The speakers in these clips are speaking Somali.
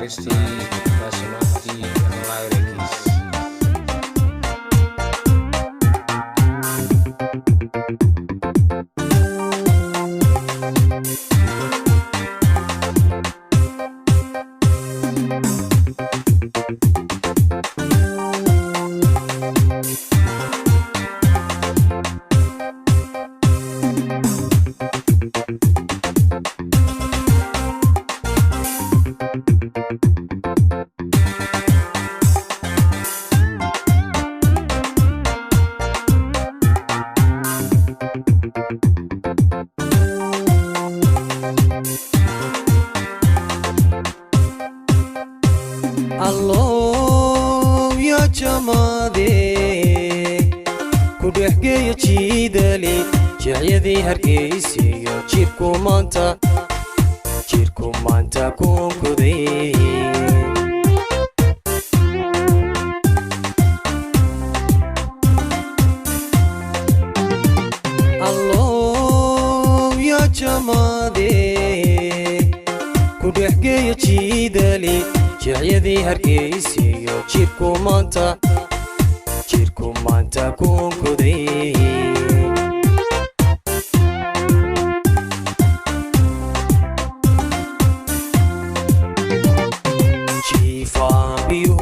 naxariistii naasamaxdii allah yarkiis الله يا جمادي كدحكي جيدلي جعيدي هركيسي جيركو مانتا كونكودي الله يا جمادي كدحكي جيدلي جعيدي هركيسي جيركو مانتا كونكودي جيفا بيو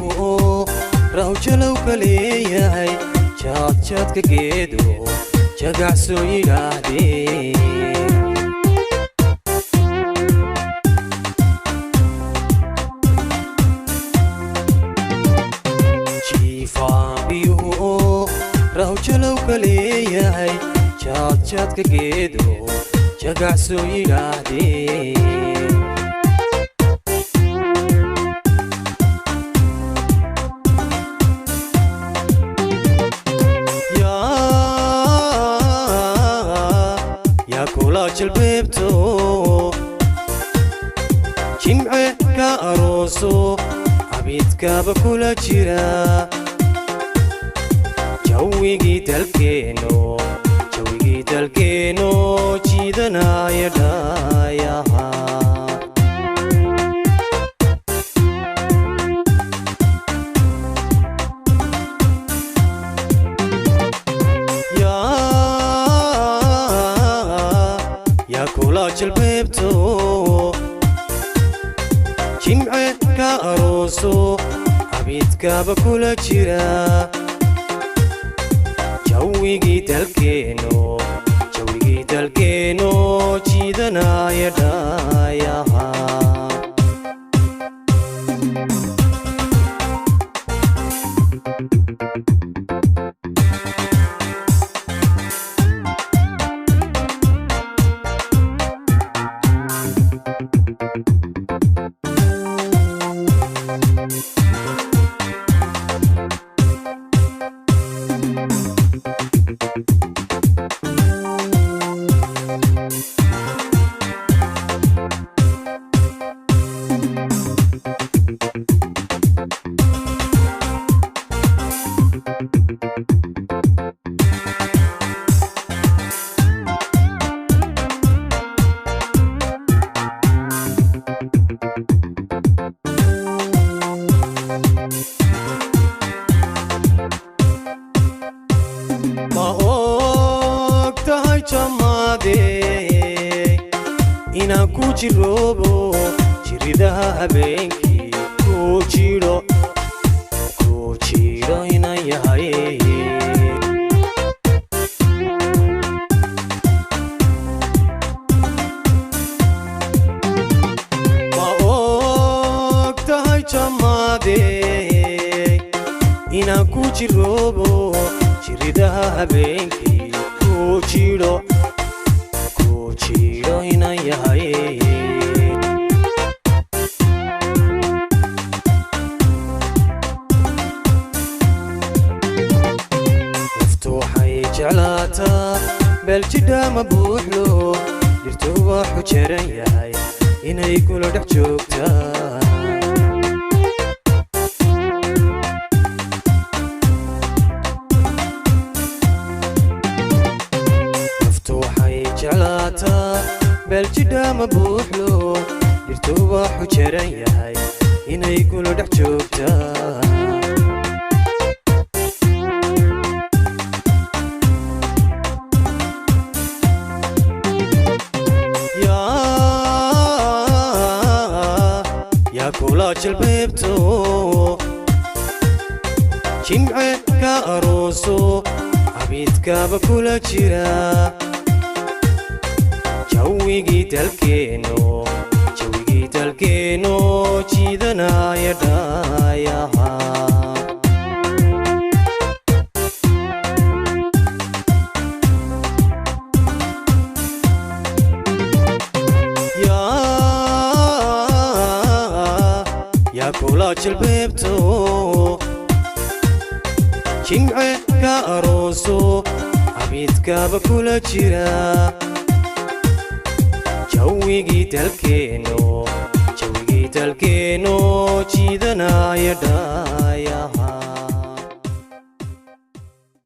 راو جلو كليهاي جاد كجيدو جاقعسو يلاهدي راو جلو كليهاي جاد كجيدو جاقعسو يلاهدي يا كولا جلبيبتو جمعي كاروسو عبيدك بكولا جيرا جويجي تلكينو جيدنا يدايا يا كولا جلبيبتو جمعي كاروسو عبيدك بكولا جيرا جويجي تلكينو جيدنا يدايا inaan ku jiroobo jiridaha habeenkii ku jiro inaan yahay ma og tahay jamaade inaan ku jiroobo jiridaha habeenkii ku jiro inaan yahay naftu waxay jeclaataa meel jidha ma buuxlo dhirtu waxu jeran yahay inay kula dhex joogtaa naftu waxay jeclaataa beljidha ma buuxlo dhirtuu waxu jaran yahay inay kula dhex joogtaa yaa kula jalbeebto jimce ka arooso abidkaaba kula jira jawigii dalkeeno jiidanaya dhaayaha yaa kula jalbeebto jimce ka arooso abidkaaba kula jira jawigii dalkeeno jiidanaya dhaa